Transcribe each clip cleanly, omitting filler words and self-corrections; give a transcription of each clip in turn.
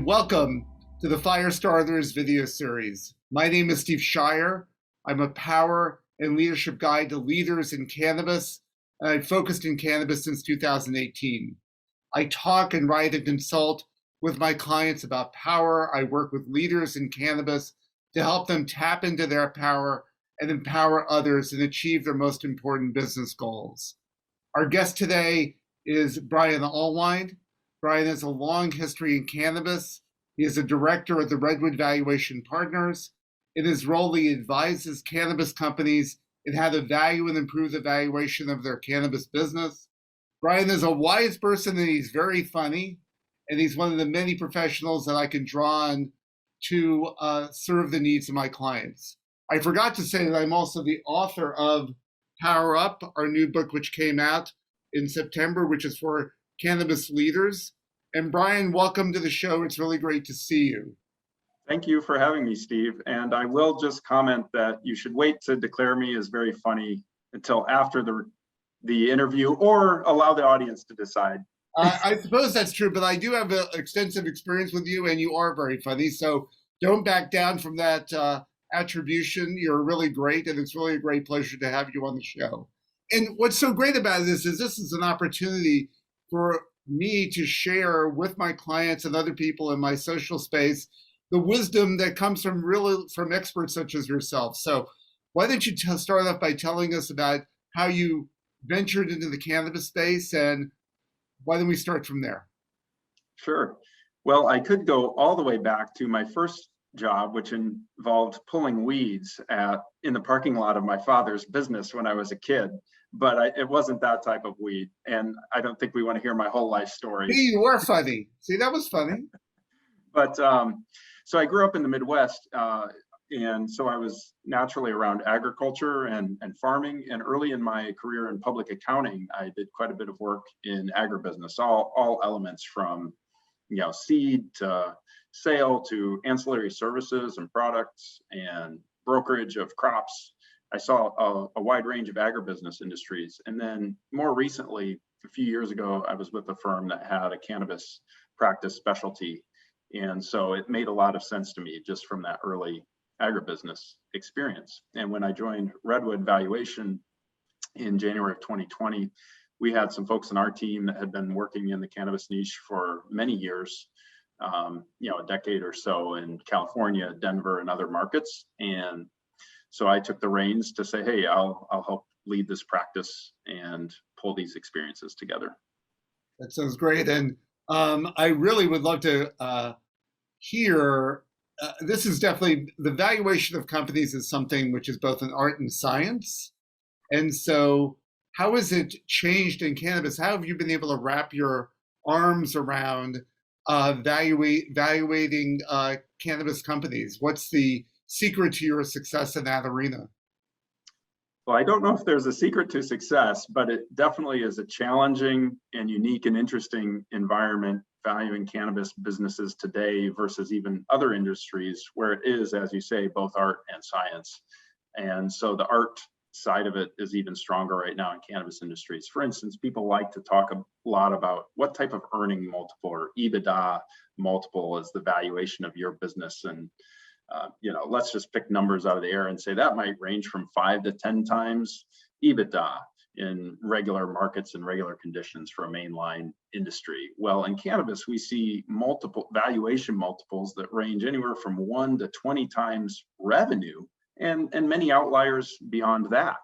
and welcome to the Firestarters video series. My name is Steve Scheier. I'm a power and leadership guide to leaders in cannabis, and I've focused in cannabis since 2018. I talk and write and consult with my clients about power. I work with leaders in cannabis to help them tap into their power and empower others and achieve their most important business goals. Our guest today is Brian Alwine. Brian has a long history in cannabis. He is a director of the Redwood Valuation Partners. In his role, he advises cannabis companies in how to value and improve the valuation of their cannabis business. Brian is a wise person and he's very funny. And he's one of the many professionals that I can draw on to serve the needs of my clients. I forgot to say that I'm also the author of Power Up, our new book, which came out in September, which is for cannabis leaders. And Brian, welcome to the show. It's really great to see you. Thank you for having me, Steve. And I will just comment that you should wait to declare me as very funny until after the interview, or allow the audience to decide. I suppose that's true, but I do have extensive experience with you, and you are very funny. So don't back down from that attribution. You're really great, and it's really a great pleasure to have you on the show. And what's so great about this is an opportunity for me to share with my clients and other people in my social space the wisdom that comes from experts such as yourself. So why don't you start off by telling us about how you ventured into the cannabis space, and why don't we start from there? Sure. Well, I could go all the way back to my first job, which involved pulling weeds in the parking lot of my father's business when I was a kid. But it wasn't that type of weed. And I don't think we want to hear my whole life story. See, you were funny. See, that was funny. But so I grew up in the Midwest. And so I was naturally around agriculture and farming. And early in my career in public accounting, I did quite a bit of work in agribusiness, all elements from seed to sale to ancillary services and products and brokerage of crops. I saw a wide range of agribusiness industries. And then more recently, a few years ago, I was with a firm that had a cannabis practice specialty. And so it made a lot of sense to me just from that early agribusiness experience. And when I joined Redwood Valuation in January of 2020, we had some folks on our team that had been working in the cannabis niche for many years, a decade or so in California, Denver, and other markets. And so I took the reins to say, hey, I'll help lead this practice and pull these experiences together. That sounds great. And I really would love to hear, this is definitely, the valuation of companies is something which is both an art and science. And so how has it changed in cannabis? How have you been able to wrap your arms around evaluating cannabis companies? What's the secret to your success in that arena? Well, I don't know if there's a secret to success, but it definitely is a challenging and unique and interesting environment valuing cannabis businesses today versus even other industries where it is, as you say, both art and science. And so the art side of it is even stronger right now in cannabis industries. For instance, people like to talk a lot about what type of earning multiple or EBITDA multiple is the valuation of your business. And let's just pick numbers out of the air and say that might range from 5 to 10 times EBITDA in regular markets and regular conditions for a mainline industry. Well, in cannabis, we see multiple valuation multiples that range anywhere from 1 to 20 times revenue and many outliers beyond that.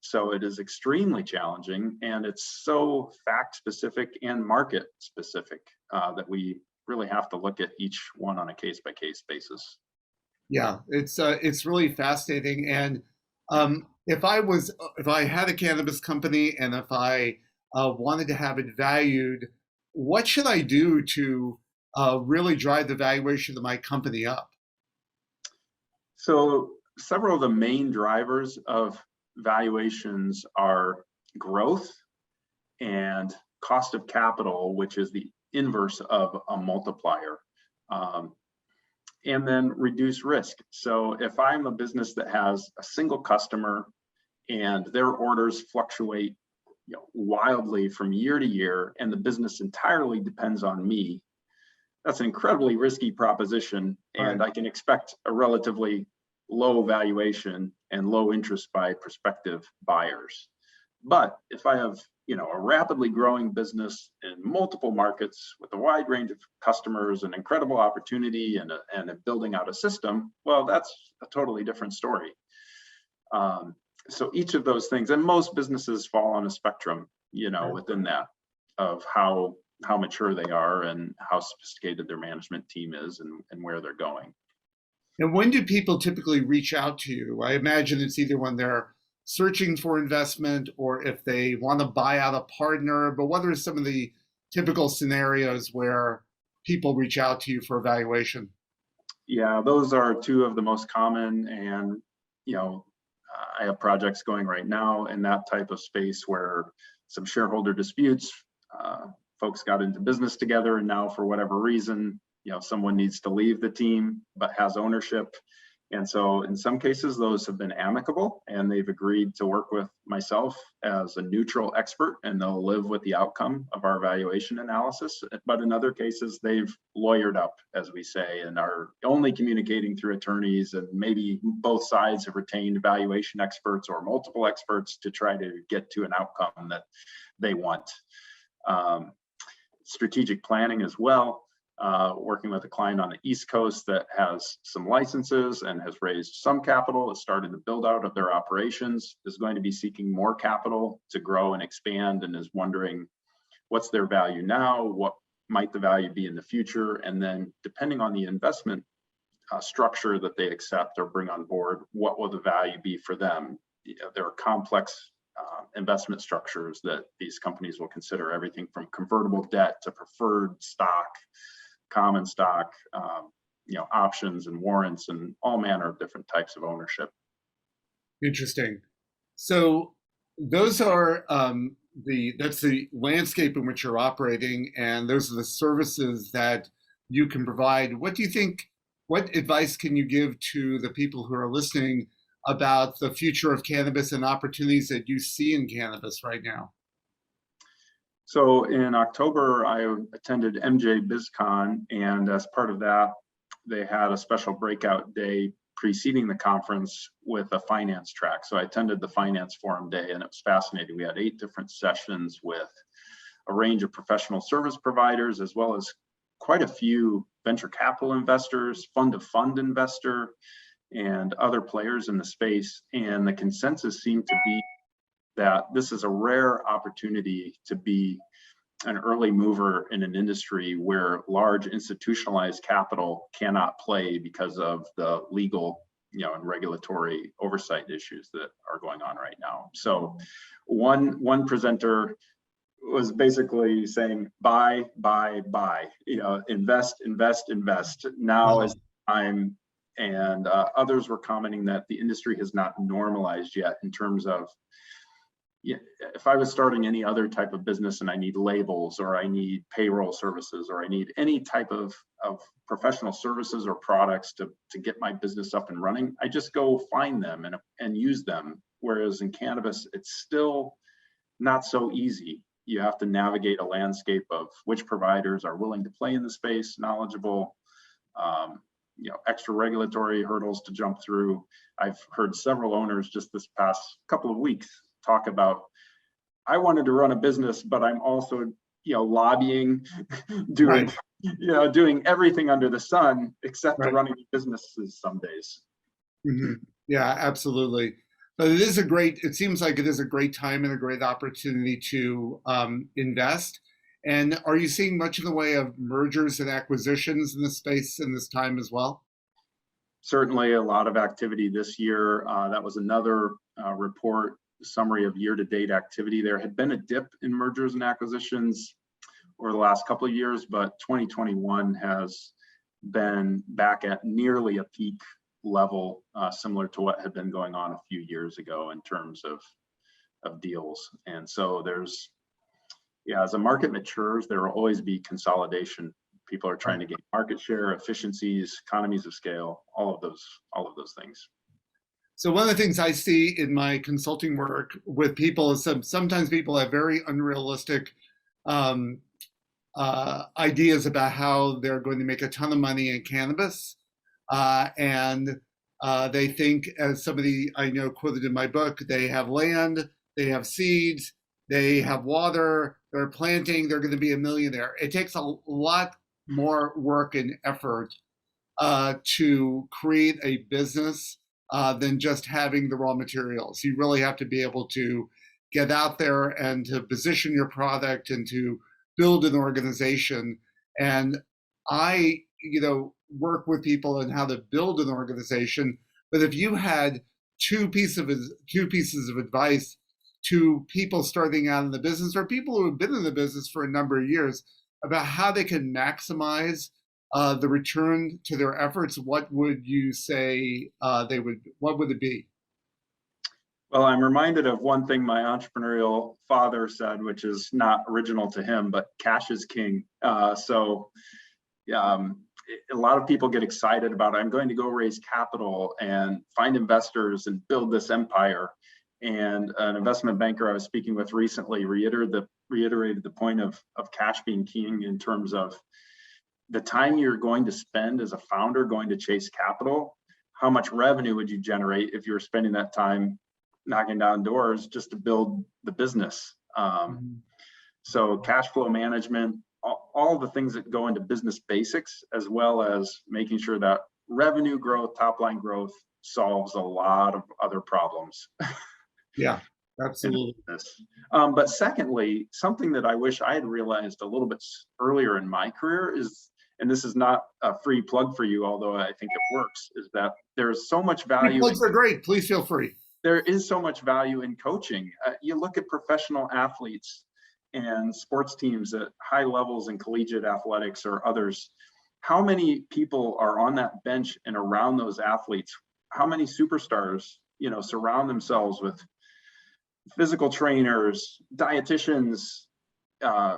So it is extremely challenging, and it's so fact specific and market specific that we really have to look at each one on a case by case basis. Yeah, it's really fascinating. And if I had a cannabis company and if I wanted to have it valued, what should I do to really drive the valuation of my company up? So several of the main drivers of valuations are growth and cost of capital, which is the inverse of a multiplier. And then reduce risk. So if I'm a business that has a single customer and their orders fluctuate wildly from year to year, and the business entirely depends on me, that's an incredibly risky proposition, and Right. I can expect a relatively low valuation and low interest by prospective buyers. But if I have, a rapidly growing business in multiple markets with a wide range of customers, an incredible opportunity, and building out a system, well, that's a totally different story. So each of those things, and most businesses fall on a spectrum, within that, of how mature they are and how sophisticated their management team is, and where they're going. And when do people typically reach out to you? I imagine it's either when they're searching for investment or if they want to buy out a partner, but what are some of the typical scenarios where people reach out to you for evaluation? Yeah, those are two of the most common, and I have projects going right now in that type of space where some shareholder disputes, folks got into business together, and now for whatever reason, someone needs to leave the team but has ownership. And so in some cases, those have been amicable, and they've agreed to work with myself as a neutral expert, and they'll live with the outcome of our valuation analysis. But in other cases, they've lawyered up, as we say, and are only communicating through attorneys, and maybe both sides have retained valuation experts or multiple experts to try to get to an outcome that they want. Strategic planning as well. Working with a client on the East Coast that has some licenses and has raised some capital, has started the build out of their operations, is going to be seeking more capital to grow and expand, and is wondering what's their value now, what might the value be in the future, and then depending on the investment structure that they accept or bring on board, what will the value be for them? There are complex investment structures that these companies will consider, everything from convertible debt to preferred stock, common stock, options and warrants, and all manner of different types of ownership. Interesting. So those are that's the landscape in which you're operating, and those are the services that you can provide. What do you think? What advice can you give to the people who are listening about the future of cannabis and opportunities that you see in cannabis right now? So in October, I attended MJ BizCon, and as part of that, they had a special breakout day preceding the conference with a finance track. So I attended the finance forum day, and it was fascinating. We had 8 different sessions with a range of professional service providers, as well as quite a few venture capital investors, fund-of-fund investor, and other players in the space. And the consensus seemed to be that this is a rare opportunity to be an early mover in an industry where large institutionalized capital cannot play because of the legal, and regulatory oversight issues that are going on right now. So one presenter was basically saying, buy, invest. Now is the time. And others were commenting that the industry has not normalized yet in terms of, if I was starting any other type of business and I need labels, or I need payroll services, or I need any type of professional services or products to get my business up and running, I just go find them and use them. Whereas in cannabis, it's still not so easy. You have to navigate a landscape of which providers are willing to play in the space, knowledgeable, extra regulatory hurdles to jump through. I've heard several owners just this past couple of weeks talk about, I wanted to run a business, but I'm also, lobbying, doing, Right. doing everything under the sun except Right. for running businesses some days. Mm-hmm. Yeah, absolutely. But it seems like it is a great time and a great opportunity to invest. And are you seeing much in the way of mergers and acquisitions in the space in this time as well? Certainly a lot of activity this year. That was another report summary of year-to-date activity. There had been a dip in mergers and acquisitions over the last couple of years, but 2021 has been back at nearly a peak level, similar to what had been going on a few years ago in terms of deals. And so as the market matures, there will always be consolidation. People are trying to gain market share, efficiencies, economies of scale, all of those things. So one of the things I see in my consulting work with people is sometimes people have very unrealistic ideas about how they're going to make a ton of money in cannabis. And they think, as somebody I know quoted in my book, they have land, they have seeds, they have water, they're planting, they're going to be a millionaire. It takes a lot more work and effort to create a business than just having the raw materials. You really have to be able to get out there and to position your product and to build an organization. And I, work with people on how to build an organization. But if you had two pieces of advice to people starting out in the business or people who have been in the business for a number of years about how they can maximize the return to their efforts, what would you say what would it be? Well, I'm reminded of one thing my entrepreneurial father said, which is not original to him, but cash is king. A lot of people get excited about, I'm going to go raise capital and find investors and build this empire. And an investment banker I was speaking with recently reiterated the point of cash being king in terms of the time you're going to spend as a founder going to chase capital. How much revenue would you generate if you were spending that time knocking down doors just to build the business? So cash flow management, all the things that go into business basics, as well as making sure that revenue growth, top line growth solves a lot of other problems. Yeah, absolutely. But secondly, something that I wish I had realized a little bit earlier in my career is, and this is not a free plug for you, although I think it works, is that there's so much value. Plugs are great. Please feel free. There is so much value in coaching. You look at professional athletes and sports teams at high levels in collegiate athletics or others. How many people are on that bench and around those athletes? How many superstars, surround themselves with physical trainers, dietitians,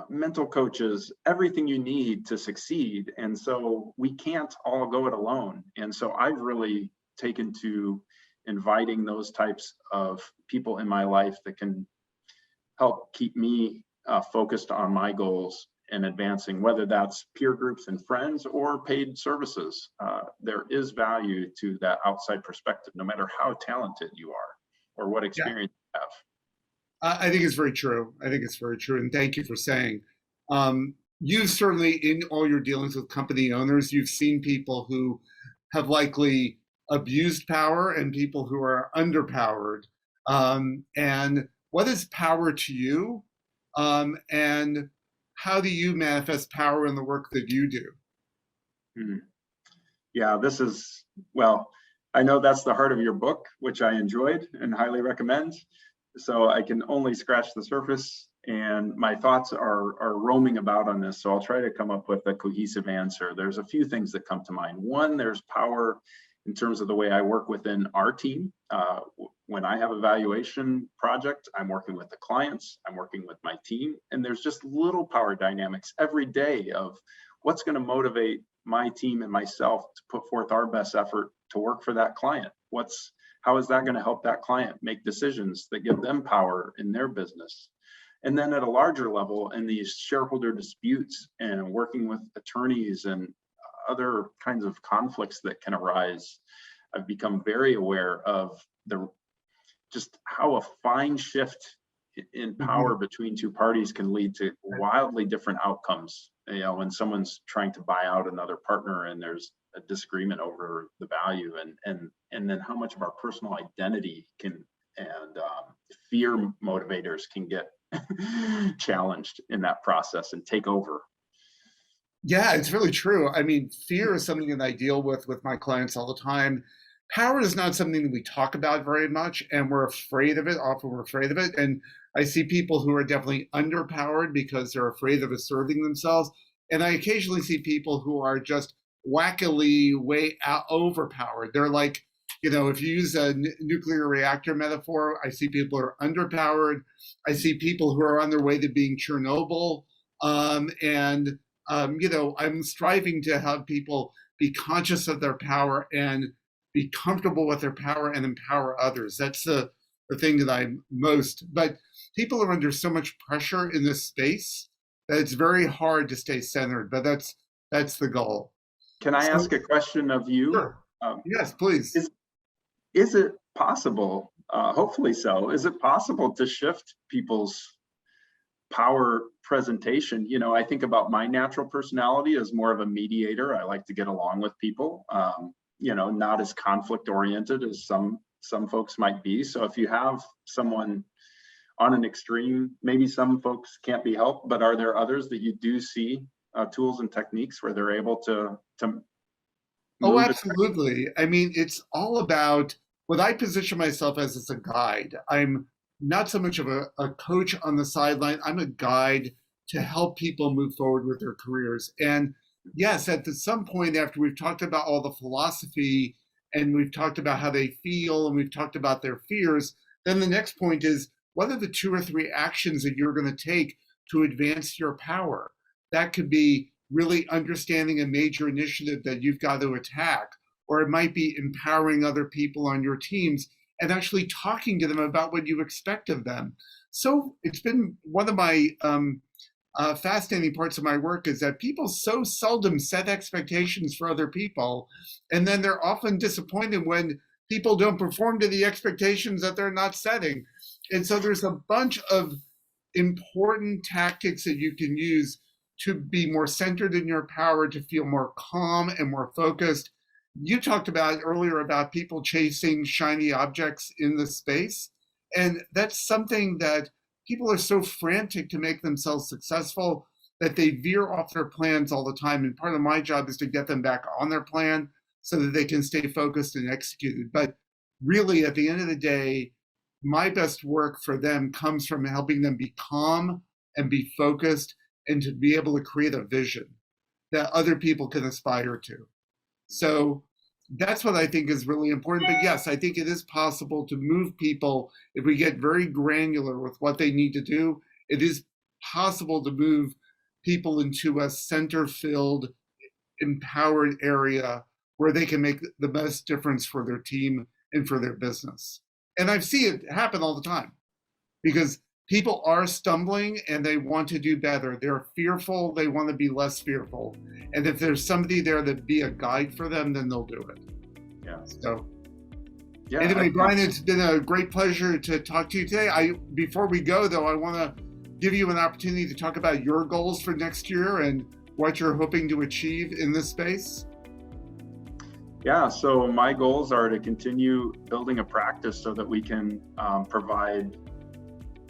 mental coaches, everything you need to succeed. And so we can't all go it alone. And so I've really taken to inviting those types of people in my life that can help keep me focused on my goals and advancing, whether that's peer groups and friends or paid services. There is value to that outside perspective, no matter how talented you are or what experience you have. I think it's very true. And thank you for saying. You certainly, in all your dealings with company owners, you've seen people who have likely abused power and people who are underpowered. And what is power to you? And how do you manifest power in the work that you do? Yeah, I know that's the heart of your book, which I enjoyed and highly recommend. So I can only scratch the surface, and my thoughts are roaming about on this. So I'll try to come up with a cohesive answer. There's a few things that come to mind. One, there's power in terms of the way I work within our team. When I have a valuation project, I'm working with the clients, I'm working with my team, and there's just little power dynamics every day of what's going to motivate my team and myself to put forth our best effort to work for that client. How is that going to help that client make decisions that give them power in their business? And then at a larger level, in these shareholder disputes and working with attorneys and other kinds of conflicts that can arise, I've become very aware of just how a fine shift in power between two parties can lead to wildly different outcomes. When someone's trying to buy out another partner and there's a disagreement over the value, and then how much of our personal identity and fear motivators can get challenged in that process and take over. Yeah, it's really true. I mean, fear is something that I deal with my clients all the time. Power is not something that we talk about very much, and we're afraid of it. Often we're afraid of it. And I see people who are definitely underpowered because they're afraid of asserting themselves. And I occasionally see people who are just wackily way overpowered. They're like, if you use a nuclear reactor metaphor, I see people who are underpowered. I see people who are on their way to being Chernobyl. I'm striving to have people be conscious of their power and be comfortable with their power and empower others. That's the thing that I'm most, but people are under so much pressure in this space that it's very hard to stay centered, but that's the goal. Can I So, ask a question of you? sure. Yes, please. Is it possible, hopefully so, is it possible to shift people's power presentation? You know, I think about my natural personality as more of a mediator. I like to get along with people, you know, not as conflict oriented as some folks might be. So if you have someone on an extreme, maybe some folks can't be helped, but are there others that you do see tools and techniques where they're able to Oh, move it? absolutely. I mean, it's all about what I position myself as a guide. I'm not so much of a coach on the sideline. I'm a guide to help people move forward with their careers. And yes, at some point after we've talked about all the philosophy and we've talked about how they feel and we've talked about their fears, then the next point is what are the 2 or 3 actions that you're going to take to advance your power? That could be really understanding a major initiative that you've got to attack, or it might be empowering other people on your teams and actually talking to them about what you expect of them. So it's been one of my fascinating parts of my work is that people so seldom set expectations for other people, and then they're often disappointed when people don't perform to the expectations that they're not setting. And so there's a bunch of important tactics that you can use to be more centered in your power, to feel more calm and more focused. You talked about earlier about people chasing shiny objects in the space. And that's something that people are so frantic to make themselves successful that they veer off their plans all the time. And part of my job is to get them back on their plan so that they can stay focused and executed. But really, at the end of the day, my best work for them comes from helping them be calm and be focused and to be able to create a vision that other people can aspire to. So that's what I think is really important. But yes, I think it is possible to move people if we get very granular with what they need to do. It is possible to move people into a center-filled, empowered area where they can make the best difference for their team and for their business. And I see it happen all the time because people are stumbling and they want to do better. They're fearful, they want to be less fearful. And if there's somebody there to be a guide for them, then they'll do it. Yeah. So yeah, anyway, Brian, it's been a great pleasure to talk to you today. Before we go though, I want to give you an opportunity to talk about your goals for next year and what you're hoping to achieve in this space. Yeah, so my goals are to continue building a practice so that we can provide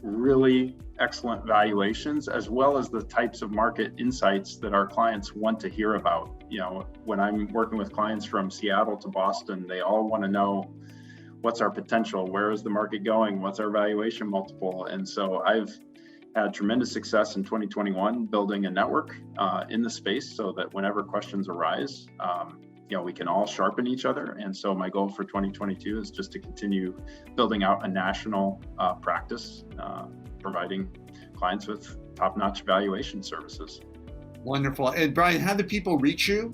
really excellent valuations, as well as the types of market insights that our clients want to hear about. You know, when I'm working with clients from Seattle to Boston, they all want to know what's our potential, where is the market going, what's our valuation multiple. And so I've had tremendous success in 2021 building a network in the space so that whenever questions arise, you know, we can all sharpen each other. And so my goal for 2022 is just to continue building out a national practice, providing clients with top-notch valuation services. Wonderful. And Brian, how do people reach you?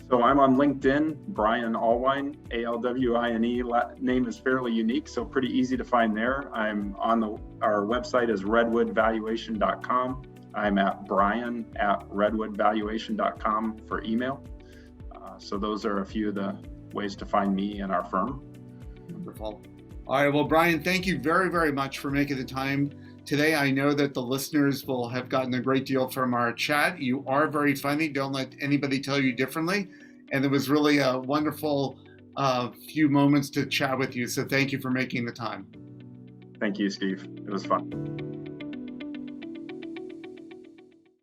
So I'm on LinkedIn, Brian Alwine, A-L-W-I-N-E. Name is fairly unique, so pretty easy to find there. I'm on our website is redwoodvaluation.com. I'm at brian@redwoodvaluation.com for email. So those are a few of the ways to find me and our firm. Wonderful. All right. Well, Brian, thank you very, very much for making the time today. I know that the listeners will have gotten a great deal from our chat. You are very funny. Don't let anybody tell you differently. And it was really a wonderful few moments to chat with you. So thank you for making the time. Thank you, Steve. It was fun.